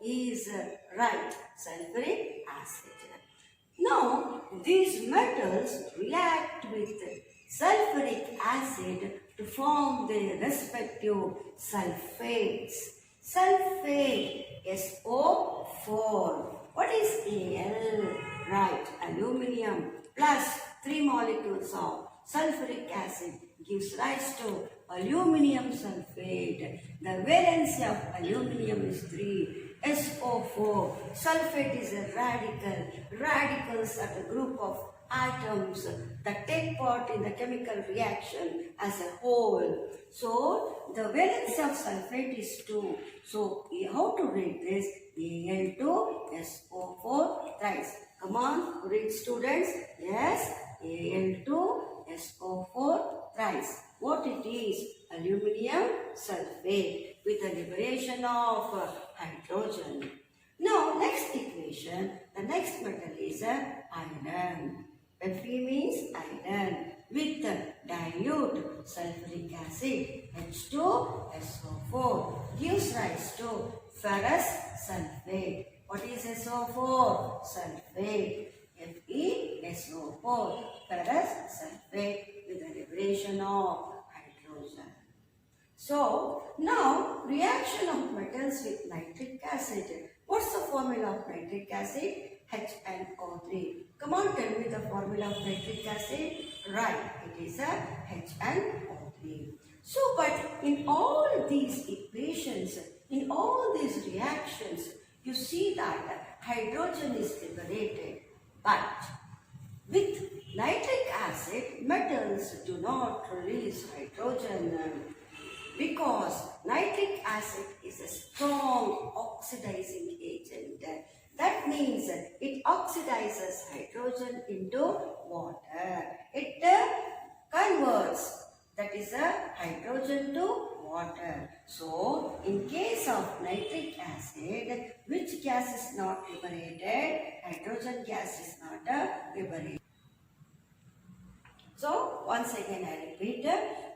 is right, sulfuric acid. Now, these metals react with sulfuric acid to form their respective sulfates. Sulfate SO4. What is Al? Right, aluminium plus 3 molecules of sulfuric acid gives rise to aluminium sulfate. The valency of aluminium is 3. SO4. Sulfate is a radical. Radicals are the group of atoms that take part in the chemical reaction as a whole. So, the valency of sulfate is 2. So, how to read this? Al2SO4 thrice. Come on, read students. Yes, Al2SO4 thrice. What it is? Aluminium sulfate with the liberation of hydrogen. Now, next equation, the next metal is iron. Fe means iron with dilute sulfuric acid H2SO4 gives rise to ferrous sulfate. What is SO4? Sulfate. FeSO4 ferrous sulfate with the liberation of hydrogen. So, now reaction of metals with nitric acid. What's the formula of nitric acid? HNO3. Come on, tell me the formula of nitric acid. Right, it is a HNO3. So, but in all these equations, in all these reactions, you see that hydrogen is liberated. But with nitric acid, metals do not release hydrogen because nitric acid is a strong oxidizing agent. That means it oxidizes hydrogen into water. It converts, that is hydrogen to water. So, in case of nitric acid, which gas is not liberated? Hydrogen gas is not liberated. So, once again I repeat,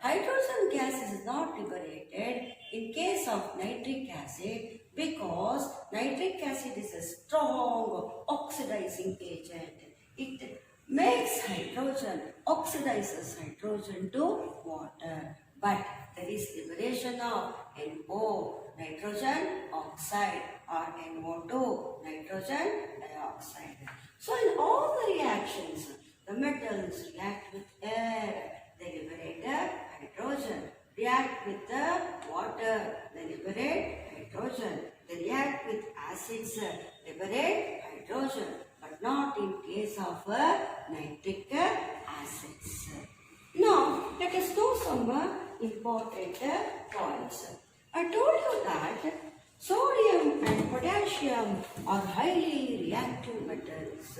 hydrogen gas is not liberated in case of nitric acid because nitric acid is a strong oxidizing agent. It makes hydrogen, oxidizes hydrogen to water. But there is liberation of NO, nitrogen oxide, or NO2, nitrogen dioxide. So in all the reactions, the metals react with air, they liberate hydrogen. React with the water, they liberate hydrogen. They react with acids, liberate hydrogen. But not in case of nitric acids. Now, let us know some important points. I told you that sodium and potassium are highly reactive metals.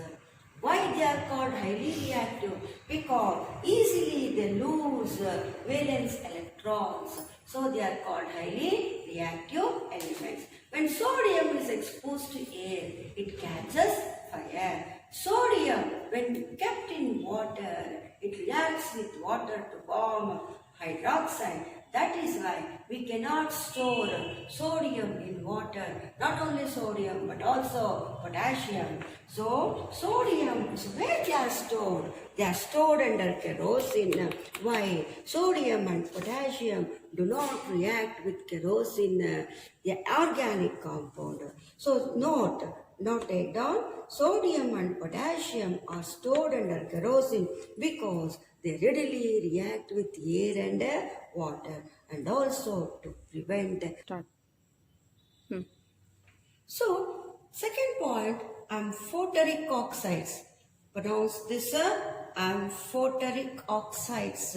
Why they are called highly reactive? Because easily they lose valence electrons. So they are called highly reactive elements. When sodium is exposed to air, it catches fire. Sodium, when kept in water, it reacts with water to form hydroxide. That is why we cannot store sodium in water. Not only sodium but also potassium. So, sodium, so where they are stored? They are stored under kerosene. Why? Sodium and potassium do not react with kerosene, the organic compound. So, note take down, sodium and potassium are stored under kerosene because they readily react with air and water, and also to prevent. So, second point, amphoteric oxides. Pronounce this amphoteric oxides.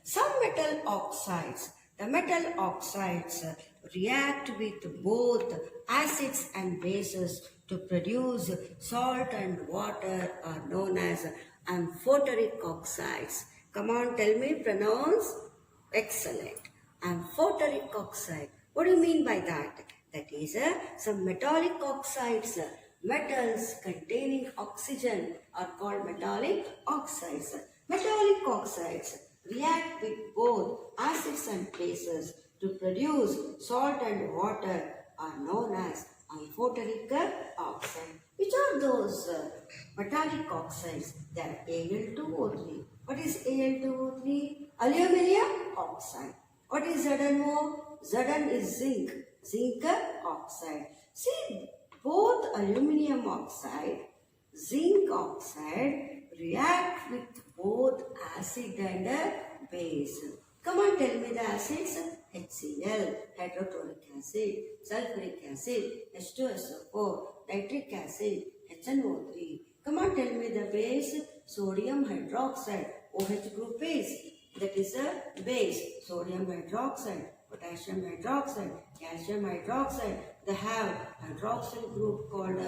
Some metal oxides, the metal oxides react with both acids and bases to produce salt and water are known as amphoteric oxides. Come on, tell me, pronounce. Excellent. Amphoteric oxide. What do you mean by that? That is, some metallic oxides, metals containing oxygen are called metallic oxides. Metallic oxides react with both acids and bases to produce salt and water are known as amphoteric amphoteric oxide. Which are those metallic oxides? They are Al2O3. What is Al2O3? Aluminium oxide. What is ZnO? Zn is zinc. Zinc oxide. See, both aluminium oxide, zinc oxide react with both acid and base. Come on, tell me the acids. HCl, hydrochloric acid, sulfuric acid, H2SO4, nitric acid, HNO3. Come on, tell me the base. Sodium hydroxide, OH group base. That is a base. Sodium hydroxide, potassium hydroxide, calcium hydroxide. They have hydroxyl group called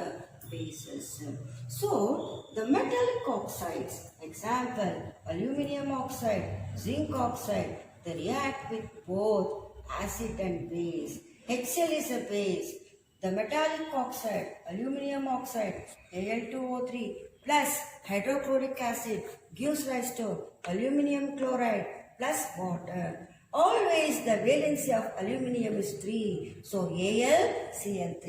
bases. So, the metallic oxides, example, aluminium oxide, zinc oxide, they react with both acid and base. HCl is a base. The metallic oxide, aluminium oxide, Al2O3 plus hydrochloric acid gives rise to aluminium chloride plus water. Always the valency of aluminium is 3. So AlCl3,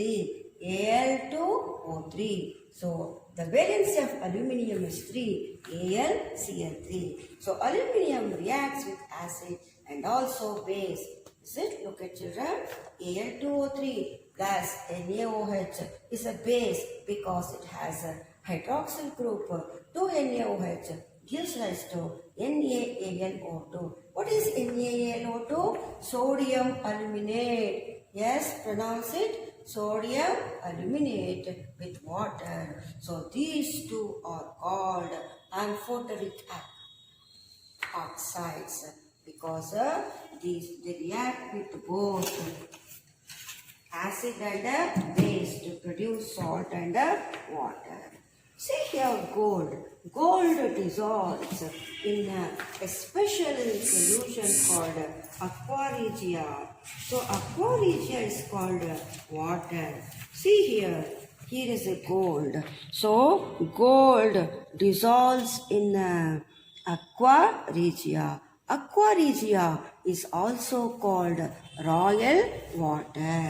Al2O3. So the valency of aluminium is 3, AlCl3. So aluminium reacts with acid and also base. Is it? Look at children. Al2O3 plus NaOH is a base because it has a hydroxyl group. 2NaOH gives rise to NaAlO2. What is NaAlO2? Sodium aluminate. Yes, pronounce it. Sodium aluminate with water. So these two are called amphoteric oxides because they react with both acid and base to produce salt and water. See here gold. Gold dissolves in a special solution called aqua regia. So aqua regia is called water. See here. Here is a gold. So gold dissolves in aqua regia. Aqua regia is also called royal water.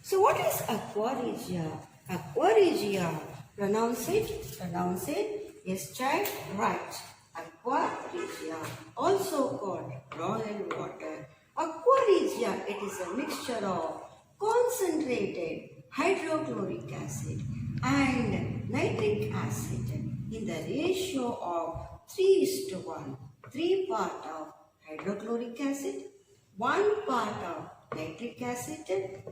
So what is aqua regia? Aqua regia. Pronounce it. Yes, child, right. Aqua regia, also called royal water. Aqua regia, it is a mixture of concentrated hydrochloric acid and nitric acid in the ratio of 3:1. 3 part of hydrochloric acid, 1 part of nitric acid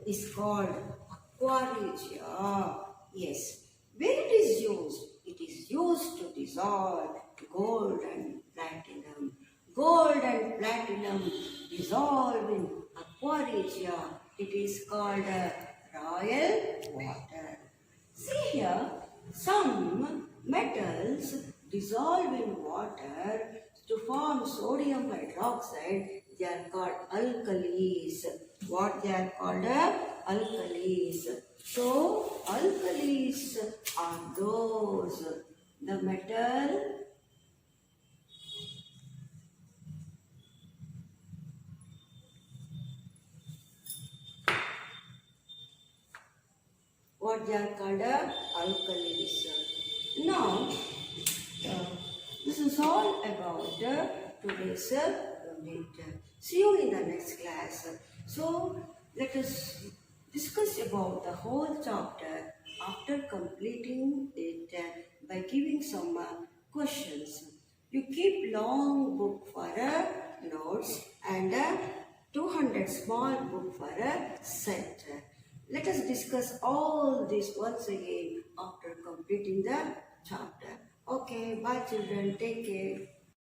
is called aqua regia. Yes. Where it is used? It is used to dissolve gold and platinum. Gold and platinum dissolve in aqua regia. It is called royal water. See here, some metals dissolve in water to form sodium hydroxide. They are called alkalis. What they are called? Alkalis. So, alkalis are those, the metal what they are called alkalis. Now, this is all about today's unit. See you in the next class. So, let us discuss about the whole chapter after completing it by giving some questions. You keep long book for notes and 200 small book for a set. Let us discuss all this once again after completing the chapter. Okay, bye children, take care.